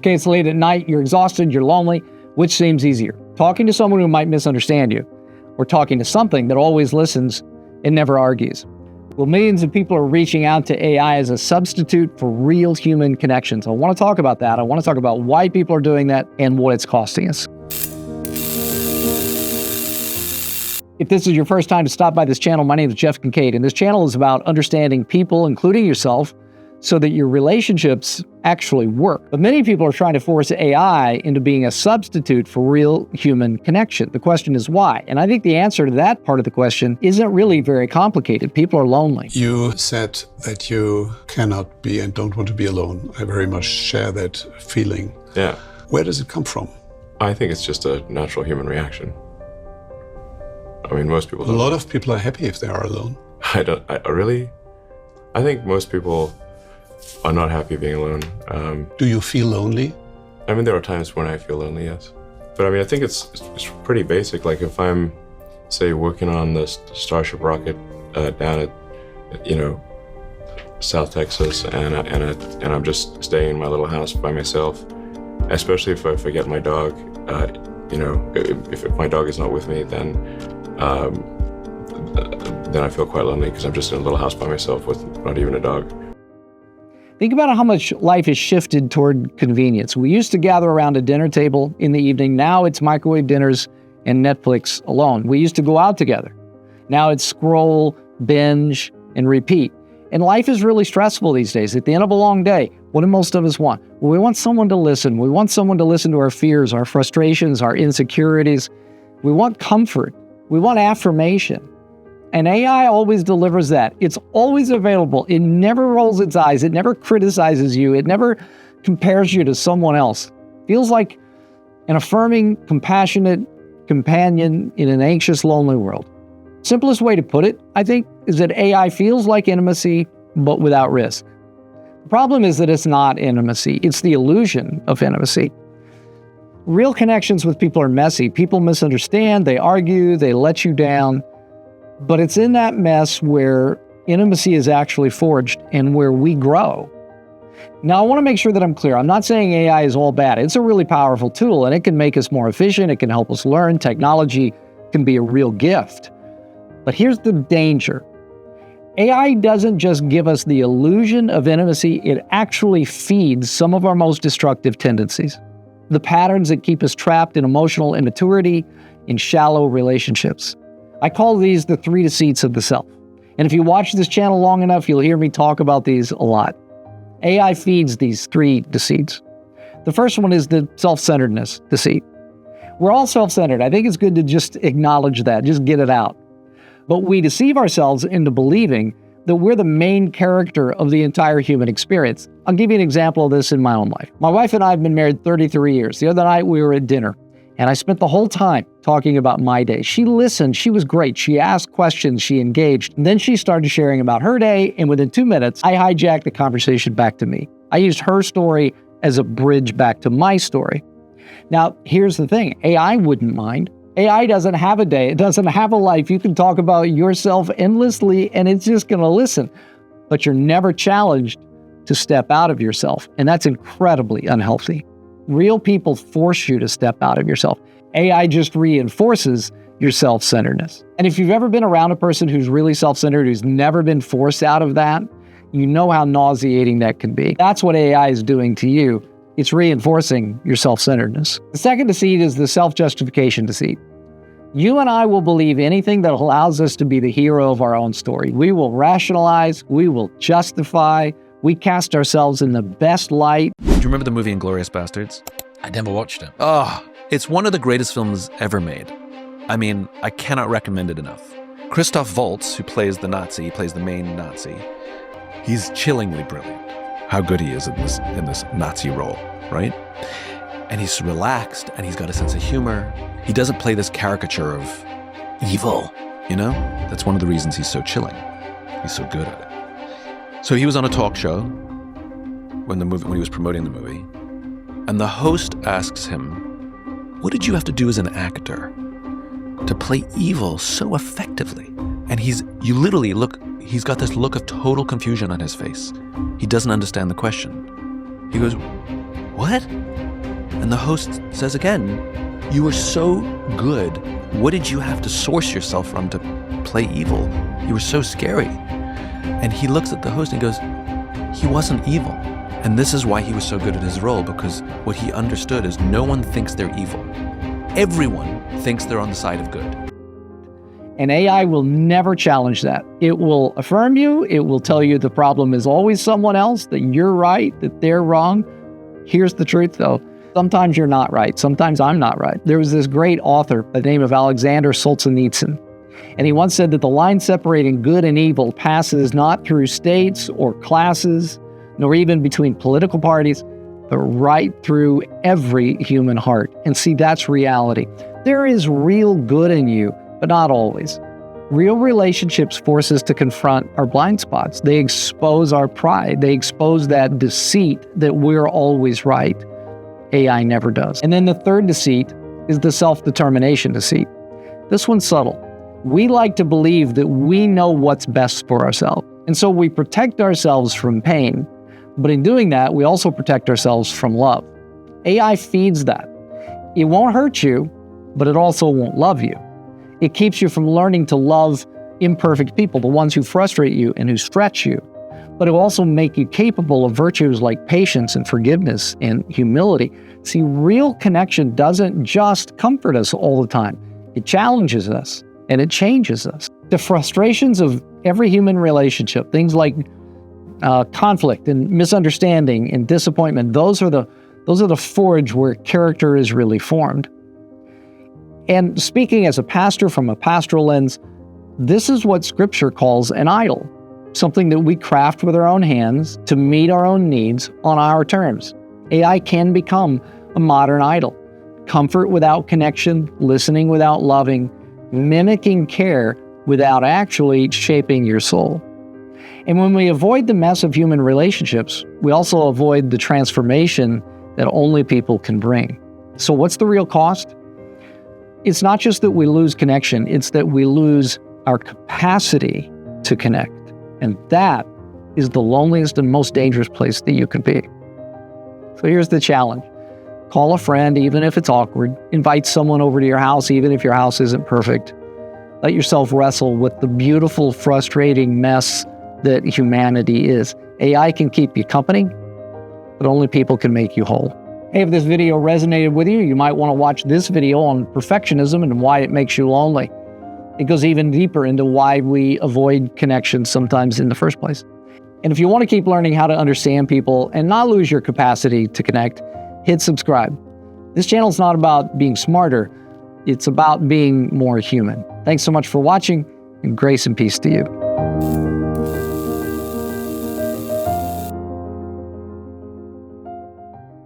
Okay, it's late at night, you're exhausted, you're lonely. Which seems easier? Talking to someone who might misunderstand you, or talking to something that always listens and never argues? Well, millions of people are reaching out to AI as a substitute for real human connections. I want to talk about that. I want to talk about why people are doing that and what it's costing us. If this is your first time to stop by this channel, my name is Jeff Kincaid, and this channel is about understanding people, including yourself, so that your relationships actually work. But many people are trying to force AI into being a substitute for real human connection. The question is why? And I think the answer to that part of the question isn't really very complicated. People are lonely. You said that you cannot be and don't want to be alone. I very much share that feeling. Yeah. Where does it come from? I think it's just a natural human reaction. I mean, most people don't. A lot of people are happy if they are alone. Really? I think most people are not happy being alone. Do you feel lonely? I mean, there are times when I feel lonely, yes. But I mean, I think it's pretty basic. Like if I'm, say, working on the Starship rocket down at, South Texas, and I'm just staying in my little house by myself, especially if I forget my dog, if my dog is not with me, then I feel quite lonely because I'm just in a little house by myself with not even a dog. Think about how much life has shifted toward convenience. We used to gather around a dinner table in the evening. Now it's microwave dinners and Netflix alone. We used to go out together. Now it's scroll, binge, and repeat. And life is really stressful these days. At the end of a long day, what do most of us want? Well, we want someone to listen. We want someone to listen to our fears, our frustrations, our insecurities. We want comfort. We want affirmation. And AI always delivers that. It's always available. It never rolls its eyes. It never criticizes you. It never compares you to someone else. Feels like an affirming, compassionate companion in an anxious, lonely world. Simplest way to put it, I think, is that AI feels like intimacy, but without risk. The problem is that it's not intimacy. It's the illusion of intimacy. Real connections with people are messy. People misunderstand, they argue, they let you down. But it's in that mess where intimacy is actually forged and where we grow. Now, I want to make sure that I'm clear. I'm not saying AI is all bad. It's a really powerful tool, and it can make us more efficient. It can help us learn. Technology can be a real gift. But here's the danger. AI doesn't just give us the illusion of intimacy. It actually feeds some of our most destructive tendencies. The patterns that keep us trapped in emotional immaturity, in shallow relationships. I call these the 3 deceits of the self. And if you watch this channel long enough, you'll hear me talk about these a lot. AI feeds these 3 deceits. The first one is the self-centeredness deceit. We're all self-centered. I think it's good to just acknowledge that, just get it out. But we deceive ourselves into believing that we're the main character of the entire human experience. I'll give you an example of this in my own life. My wife and I have been married 33 years. The other night we were at dinner. And I spent the whole time talking about my day. She listened. She was great. She asked questions. She engaged. And then she started sharing about her day. And within 2 minutes, I hijacked the conversation back to me. I used her story as a bridge back to my story. Now, here's the thing. AI wouldn't mind. AI doesn't have a day. It doesn't have a life. You can talk about yourself endlessly, and it's just going to listen. But you're never challenged to step out of yourself. And that's incredibly unhealthy. Real people force you to step out of yourself. AI just reinforces your self-centeredness. And if you've ever been around a person who's really self-centered, who's never been forced out of that, you know how nauseating that can be. That's what AI is doing to you. It's reinforcing your self-centeredness. The second deceit is the self-justification deceit. You and I will believe anything that allows us to be the hero of our own story. We will rationalize, we will justify, we cast ourselves in the best light. Do you remember the movie Inglourious Basterds? I never watched it. Oh, it's one of the greatest films ever made. I mean, I cannot recommend it enough. Christoph Waltz, who plays the Nazi, plays the main Nazi, he's chillingly brilliant. How good he is in this Nazi role, right? And he's relaxed, and he's got a sense of humor. He doesn't play this caricature of evil, you know? That's one of the reasons he's so chilling. He's so good at it. So he was on a talk show when he was promoting the movie, and the host asks him, "What did you have to do as an actor to play evil so effectively?" And he's got this look of total confusion on his face. He doesn't understand the question. He goes, what? And the host says again, you were so good. What did you have to source yourself from to play evil? You were so scary. And he looks at the host and goes, he wasn't evil. And this is why he was so good at his role, because what he understood is no one thinks they're evil. Everyone thinks they're on the side of good. And AI will never challenge that. It will affirm you. It will tell you the problem is always someone else, that you're right, that they're wrong. Here's the truth, though. Sometimes you're not right. Sometimes I'm not right. There was this great author by the name of Alexander Solzhenitsyn, and he once said that the line separating good and evil passes not through states or classes, nor even between political parties, but right through every human heart. And see, that's reality. There is real good in you, but not always. Real relationships force us to confront our blind spots. They expose our pride. They expose that deceit that we're always right. AI never does. And then the third deceit is the self-determination deceit. This one's subtle. We like to believe that we know what's best for ourselves. And so we protect ourselves from pain. But in doing that, we also protect ourselves from love. AI feeds that. It won't hurt you, but it also won't love you. It keeps you from learning to love imperfect people, the ones who frustrate you and who stretch you. But it will also make you capable of virtues like patience and forgiveness and humility. See, real connection doesn't just comfort us all the time. It challenges us and it changes us. The frustrations of every human relationship, things like conflict and misunderstanding and disappointment, those are the forge where character is really formed. And speaking as a pastor from a pastoral lens, this is what Scripture calls an idol, something that we craft with our own hands to meet our own needs on our terms. AI can become a modern idol. Comfort without connection, listening without loving, mimicking care without actually shaping your soul. And when we avoid the mess of human relationships, we also avoid the transformation that only people can bring. So what's the real cost? It's not just that we lose connection, it's that we lose our capacity to connect. And that is the loneliest and most dangerous place that you can be. So here's the challenge. Call a friend, even if it's awkward. Invite someone over to your house, even if your house isn't perfect. Let yourself wrestle with the beautiful, frustrating mess that humanity is. AI can keep you company, but only people can make you whole. Hey, if this video resonated with you, you might want to watch this video on perfectionism and why it makes you lonely. It goes even deeper into why we avoid connection sometimes in the first place. And if you want to keep learning how to understand people and not lose your capacity to connect, hit subscribe. This channel is not about being smarter, it's about being more human. Thanks so much for watching, and grace and peace to you.